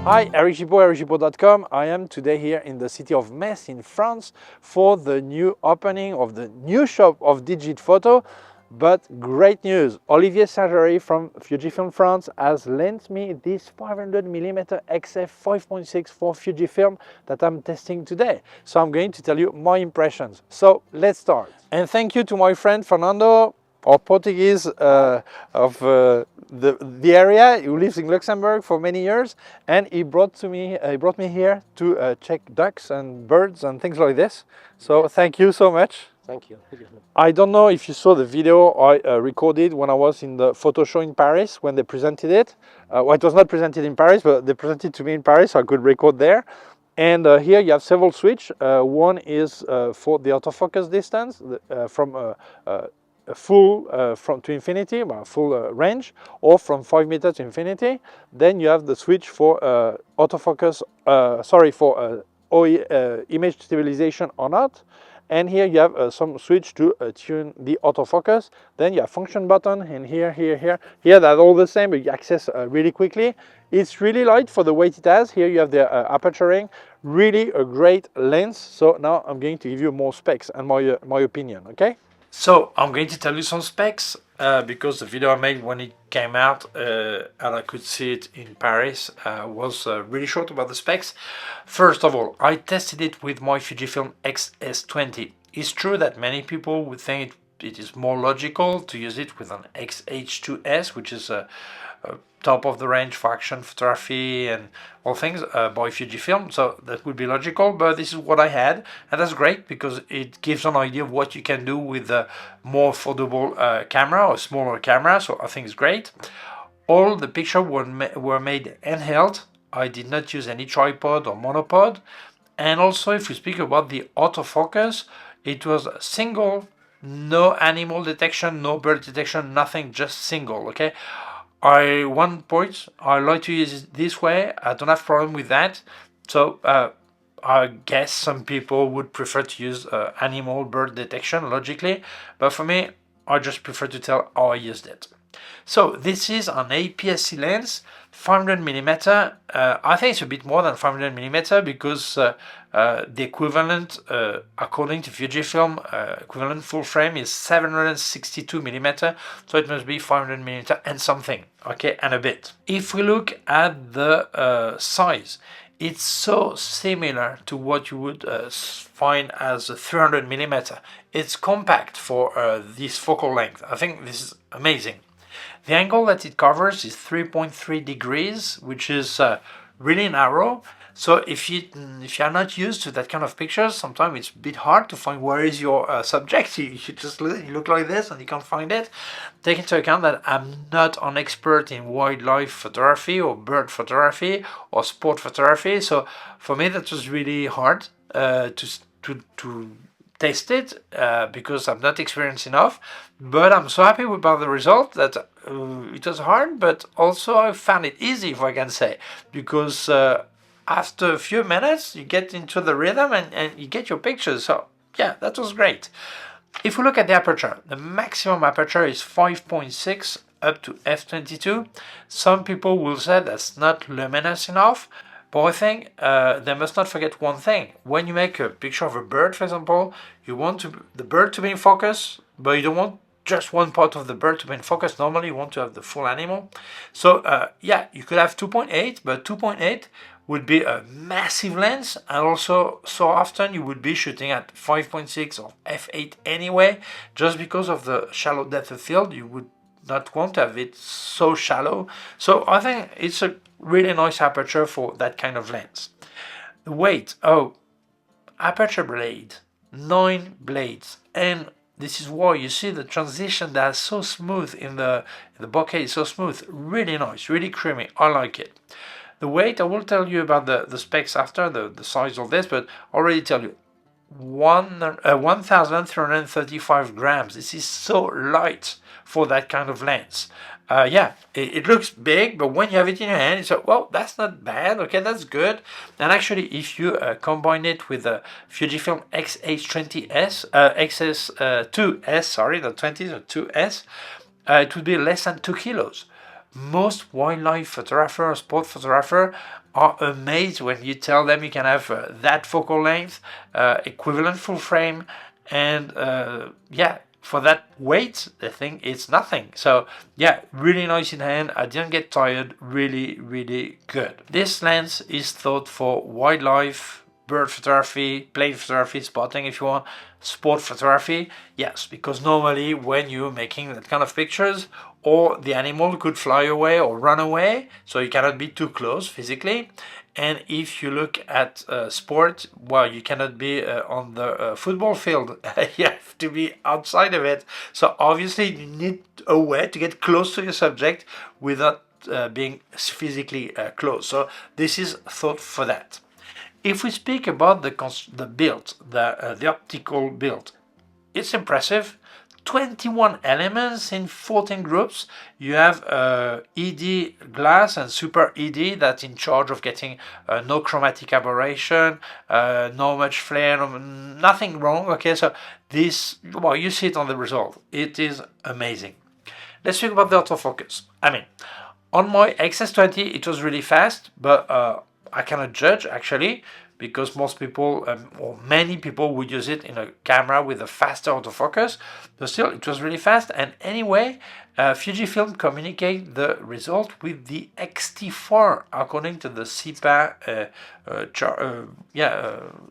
Hi, Eric Gibaud, ericgibaud.com. I am today here in the city of Metz in France for the new opening of the new shop of Digit Photo. But great news, Olivier Saint-Géry from Fujifilm France has lent me this 500mm F5.6 for Fujifilm that I'm testing today. So I'm going to tell you my impressions. So let's start. And thank you to my friend Fernando, or Portuguese of the area, who lives in Luxembourg for many years, and he brought me here to check ducks and birds and things like this. So thank you so much. Thank you. I don't know if you saw the video I recorded when I was in the photo show in Paris when they presented it. Well, it was not presented in Paris, but they presented it to me in Paris, so I could record there. And here you have several switches. One is for the autofocus distance from full from to infinity, full range, or from 5 meters to infinity. Then you have the switch for autofocus, for image stabilization or not. And here you have some switch to tune the autofocus. Then you have function button, and here. Here they're all the same, but you access really quickly. It's really light for the weight it has. Here you have the aperturing, really a great lens. So now I'm going to give you more specs and my opinion, okay? So I'm going to tell you some specs because the video I made when it came out and I could see it in Paris was really short about the specs. First of all, I tested it with my Fujifilm X-S20. It's true that many people would think it is more logical to use it with an X-H2S, which is a top of the range for action photography and all things by Fujifilm, so that would be logical, but this is what I had, and that's great because it gives an idea of what you can do with a more affordable camera or smaller camera, so I think it's great. All the pictures were made handheld. I did not use any tripod or monopod, and also if we speak about the autofocus, it was single, no animal detection, no bird detection, nothing, just single, okay? One point, I like to use it this way. I don't have problem with that. So I guess some people would prefer to use animal bird detection logically, but for me, I just prefer to tell how I used it. So this is an APS-C lens, 500mm. I think it's a bit more than 500mm because the equivalent, according to Fujifilm, equivalent full frame is 762mm, so it must be 500mm and something, okay, and a bit. If we look at the size, it's so similar to what you would find as a 300mm. It's compact for this focal length. I think this is amazing. The angle that it covers is 3.3 degrees, which is really narrow. So if you are not used to that kind of pictures, sometimes it's a bit hard to find where is your subject. You just look like this and you can't find it. Take into account that I'm not an expert in wildlife photography or bird photography or sport photography. So for me that was really hard to test it because I'm not experienced enough, but I'm so happy about the result that it was hard, but also I found it easy, if I can say, because after a few minutes you get into the rhythm and you get your pictures. So yeah, that was great. If we look at the aperture, the maximum aperture is 5.6 up to f22. Some people will say that's not luminous enough. But I think they must not forget one thing. When you make a picture of a bird, for example, you want the bird to be in focus, but you don't want just one part of the bird to be in focus. Normally you want to have the full animal. So yeah, you could have 2.8, but 2.8 would be a massive lens, and also so often you would be shooting at 5.6 or f8 anyway, just because of the shallow depth of field. You would not want to have it so shallow. So I think it's a really nice aperture for that kind of lens. The weight, aperture blade, 9 blades, and this is why you see the transition that's so smooth in the bokeh is so smooth, really nice, really creamy. I like it. The weight, I will tell you about the specs after, the size of this, but I already tell you 1,335 grams. This is so light for that kind of lens. Yeah, it looks big, but when you have it in your hand, it's like, well, that's not bad, okay, that's good. And actually, if you combine it with the Fujifilm X-H20S, XS2S, sorry, not 20, but 2S, it would be less than 2 kilos. most wildlife photographer or sport photographer are amazed when you tell them you can have that focal length, equivalent full frame, and yeah, for that weight, they think it's nothing. So yeah, really nice in hand. I didn't get tired. Really, really good. This lens is thought for wildlife, bird photography, plane photography, spotting if you want, sport photography. Yes, because normally when you're making that kind of pictures, or the animal could fly away or run away, so you cannot be too close physically. And if you look at sport, well, you cannot be on the football field. You have to be outside of it. So obviously you need a way to get close to your subject without being physically close. So this is thought for that. If we speak about the build, the optical build, it's impressive. 21 elements in 14 groups. You have ED glass and super ED that's in charge of getting no chromatic aberration, no much flare, nothing wrong. Okay, so this, well, you see it on the result. It is amazing. Let's speak about the autofocus. I mean, on my XS20 it was really fast, but I cannot judge actually, because most people or many people would use it in a camera with a faster autofocus, but still it was really fast. And anyway, Fujifilm communicate the result with the X-T4 according to the CIPA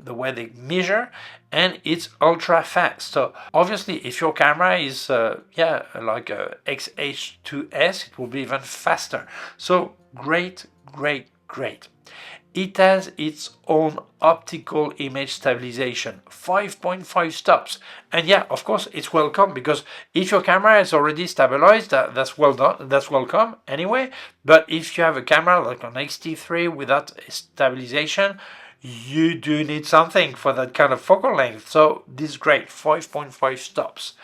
the way they measure, and it's ultra fast. So obviously if your camera is like a XH2S, it will be even faster. So great. It has its own optical image stabilization, 5.5 stops. And yeah, of course, it's welcome, because if your camera is already stabilized, that's well done, that's welcome anyway. But if you have a camera like an X-T3 without stabilization, you do need something for that kind of focal length. So this is great, 5.5 stops.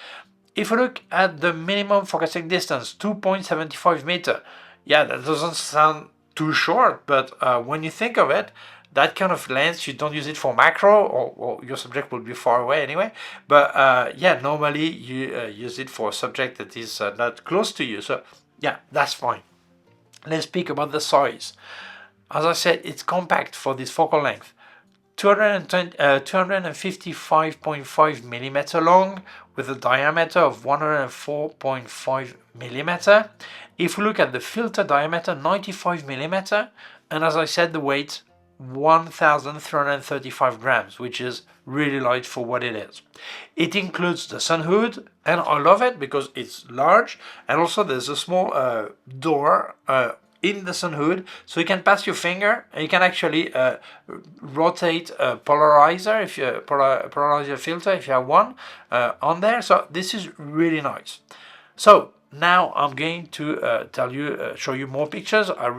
If you look at the minimum focusing distance, 2.75 meter, yeah, that doesn't sound too short, but when you think of it, that kind of lens, you don't use it for macro, or your subject will be far away anyway. But yeah, normally you use it for a subject that is not close to you. So yeah, that's fine. Let's speak about the size. As I said, it's compact for this focal length. 255.5 millimeter long with a diameter of 104.5 millimeter. If we look at the filter diameter, 95 millimeter, and as I said, the weight 1,335 grams, which is really light for what it is. It includes the sun hood, and I love it because it's large, and also there's a small door in the sun hood, so you can pass your finger and you can actually rotate a polarizer, if you polarizer filter if you have one on there. So this is really nice. So now I'm going to show you more pictures. I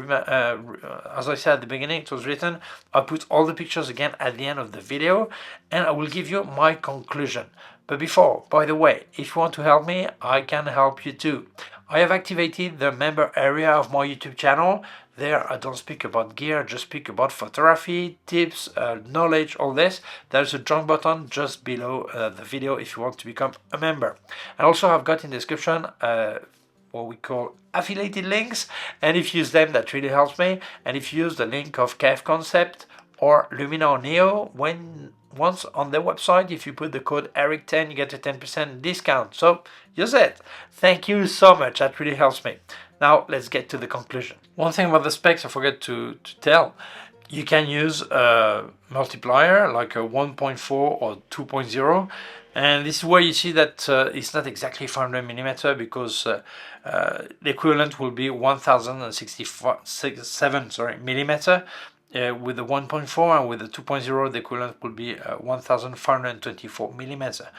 as I said at the beginning, it was written, I'll put all the pictures again at the end of the video, and I will give you my conclusion. But before, by the way, if you want to help me, I can help you too. I have activated the member area of my YouTube channel. There I don't speak about gear, I just speak about photography, tips, knowledge, all this. There's a join button just below the video if you want to become a member. And also I've got in the description what we call affiliated links, and if you use them, that really helps me. And if you use the link of K&F Concept or Lumina or Neo, once on their website, if you put the code ERIC10, you get a 10% discount. So use it. Thank you so much. That really helps me. Now let's get to the conclusion. One thing about the specs I forgot to tell. You can use a multiplier like a 1.4 or 2.0. And this is where you see that it's not exactly 500mm, because the equivalent will be 1067 millimeter. With the 1.4, and with the 2.0, the equivalent will be 1524 millimeter.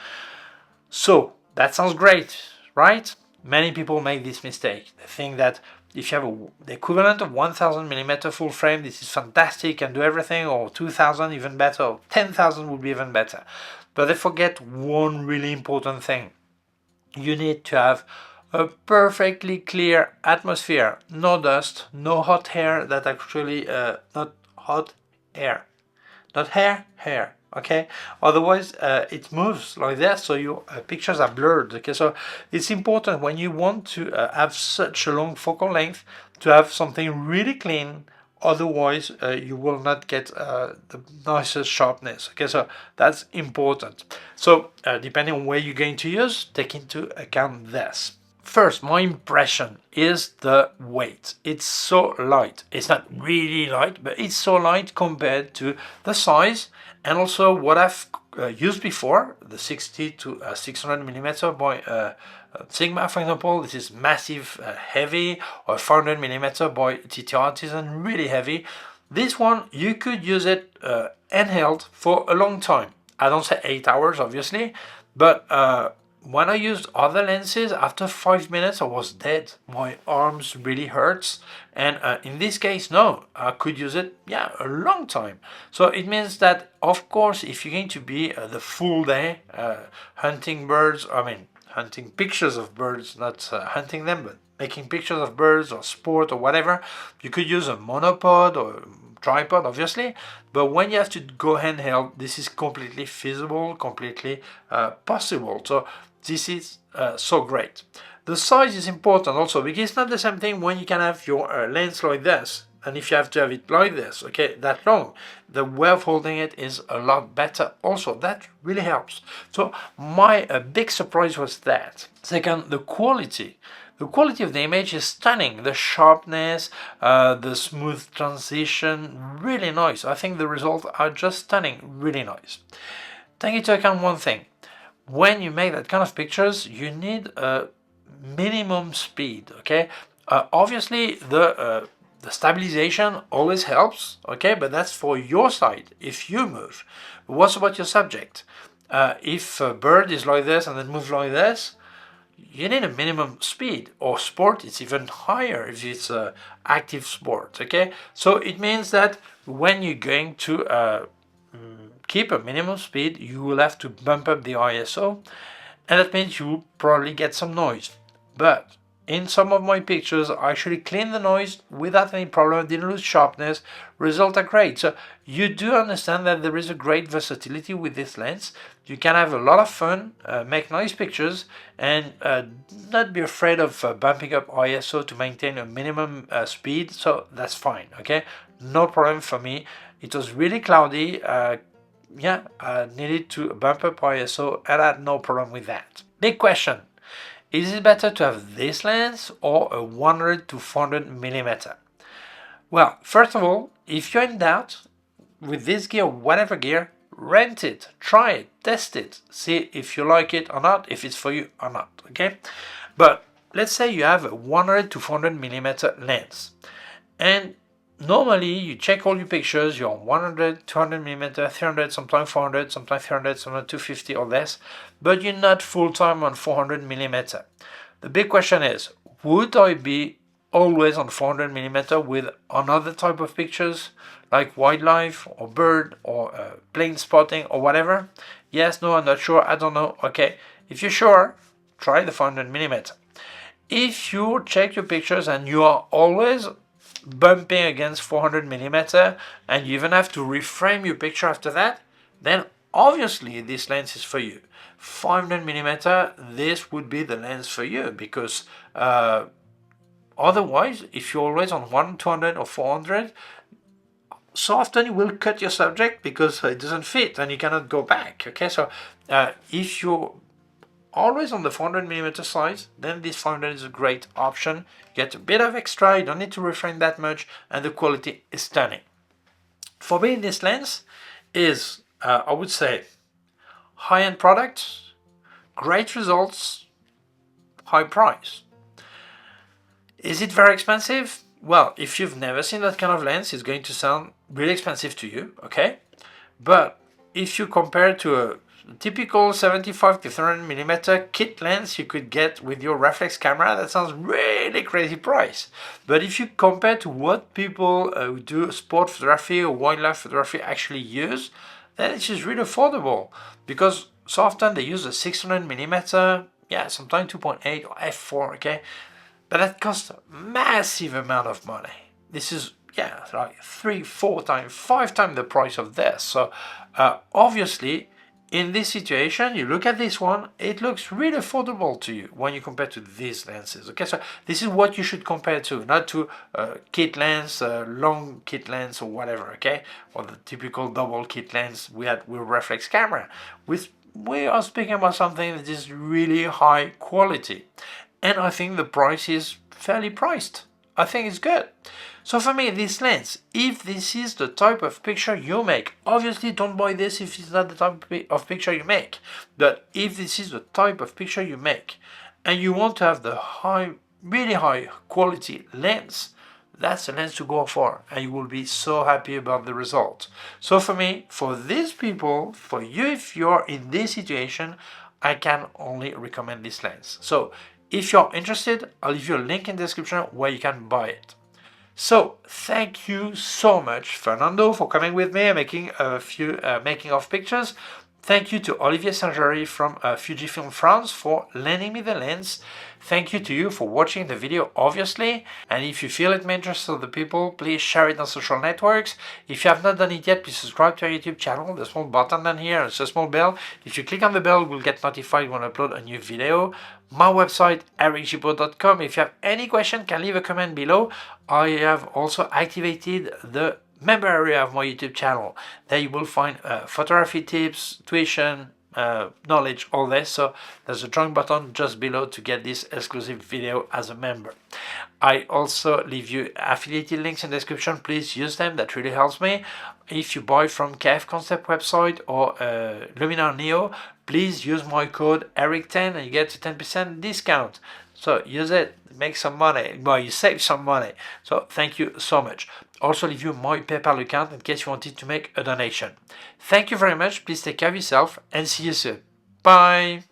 So that sounds great, right? Many people make this mistake. They think that if you have the equivalent of 1000 millimeter full frame, this is fantastic and do everything, or 2000 even better, or 10,000 would be even better. But they forget one really important thing. You need to have a perfectly clear atmosphere, no dust, no hot air that actually, not hot air. not hair, okay? Otherwise, it moves like that, so your pictures are blurred, okay? So it's important when you want to have such a long focal length to have something really clean. Otherwise, you will not get the nicest sharpness, okay? So that's important. So depending on where you're going to use, take into account this. First, my impression is the weight. It's so light. It's not really light, but it's so light compared to the size and also what I've used before, the 60 to 600 millimeter by Sigma, for example. This is massive, heavy, or 400 millimeter by TT Artisan, really heavy. This one, you could use it handheld for a long time. I don't say 8 hours, obviously, but when I used other lenses, after 5 minutes I was dead. My arms really hurts, and in this case, no, I could use it, yeah, a long time. So it means that, of course, if you're going to be the full day hunting birds, I mean, hunting pictures of birds, not hunting them, but making pictures of birds or sport or whatever, you could use a monopod or tripod, obviously, but when you have to go handheld, this is completely feasible, completely possible. So this is so great. The size is important also, because it's not the same thing when you can have your lens like this, and if you have to have it like this, okay, that long, the way of holding it is a lot better also. That really helps. So my big surprise was that. Second, the quality. The quality of the image is stunning. The sharpness, the smooth transition, really nice. I think the results are just stunning, really nice. Take into account one thing. When you make that kind of pictures, you need a minimum speed, okay? Obviously, the stabilization always helps, okay? But that's for your side, if you move. But what's about your subject? If a bird is like this and then moves like this, you need a minimum speed, or sport it's even higher if it's active sport, okay? So it means that when you're going to keep a minimum speed, you will have to bump up the ISO, and that means you will probably get some noise. But in some of my pictures, I actually cleaned the noise without any problem, didn't lose sharpness, results are great. So you do understand that there is a great versatility with this lens. You can have a lot of fun, make nice pictures, and not be afraid of bumping up ISO to maintain a minimum speed, so that's fine, okay? No problem for me. It was really cloudy, yeah, I needed to bump up ISO, and I had no problem with that. Big question. Is it better to have this lens or a 100 to 400 millimeter? Well, first of all, if you're in doubt with this gear, whatever gear, rent it, try it, test it, see if you like it or not, if it's for you or not, okay? But let's say you have a 100 to 400 millimeter lens, and normally you check all your pictures, you're on 100, 200 millimeter, 300, sometimes 400, sometimes 300, sometimes 250 or less, but you're not full time on 400 millimeter. The big question is, would I be always on 400 millimeter with another type of pictures like wildlife or bird or plane spotting or whatever? Yes, no, I'm not sure, I don't know. Okay, if you're sure, try the 400 millimeter. If you check your pictures and you are always bumping against 400 millimeter and you even have to reframe your picture after that, then obviously this lens is for you. 500 millimeter, this would be the lens for you, because otherwise, if you're always on 100, 200 or 400, so often you will cut your subject because it doesn't fit and you cannot go back, okay? So if you're always on the 400 millimeter size, then this 500 is a great option. You get a bit of extra, you don't need to reframe that much, and the quality is stunning. For me, this lens is, I would say, high-end product, great results, high price. Is it very expensive? Well, if you've never seen that kind of lens, it's going to sound really expensive to you, okay? But if you compare it to a typical 75 to 300 millimeter kit lens you could get with your reflex camera, that sounds really crazy price. But if you compare to what people who do sport photography or wildlife photography actually use, then it is really affordable, because so often they use a 600 millimeter, yeah, sometimes 2.8 or f4, okay? But that costs a massive amount of money. This is, yeah, like 3, 4 times, 5 times the price of this. So obviously, in this situation, you look at this one, it looks really affordable to you when you compare to these lenses. Okay, so this is what you should compare to, not to kit lens, long kit lens or whatever, okay, or the typical double kit lens we had with reflex camera. We are speaking about something that is really high quality, and I think the price is fairly priced. I think it's good. So for me, this lens, if this is the type of picture you make, obviously don't buy this if it's not the type of picture you make. But if this is the type of picture you make, and you want to have the really high quality lens, that's the lens to go for, and you will be so happy about the result. So for me, for these people, for you, if you're in this situation, I can only recommend this lens. So if you're interested, I'll leave you a link in the description where you can buy it. So thank you so much, Fernando, for coming with me and making a few making of pictures. Thank you to Olivier Saint-Géry from Fujifilm France for lending me the lens. Thank you to you for watching the video, obviously. And if you feel it may interest other people, please share it on social networks. If you have not done it yet, please subscribe to our YouTube channel. There's a small button down here, it's a small bell. If you click on the bell, you will get notified when I upload a new video. My website, ericgibaud.com. If you have any question, can leave a comment below. I have also activated the member area of my YouTube channel. There you will find photography tips, tuition, knowledge, all this. So there's a join button just below to get this exclusive video as a member. I also leave you affiliated links in the description. Please use them, that really helps me. If you buy from K&F Concept website or Luminar Neo, please use my code ERIC10 and you get a 10% discount. So use it, make some money. Well, you save some money. So thank you so much. Also leave you my PayPal account in case you wanted to make a donation. Thank you very much. Please take care of yourself and see you soon. Bye.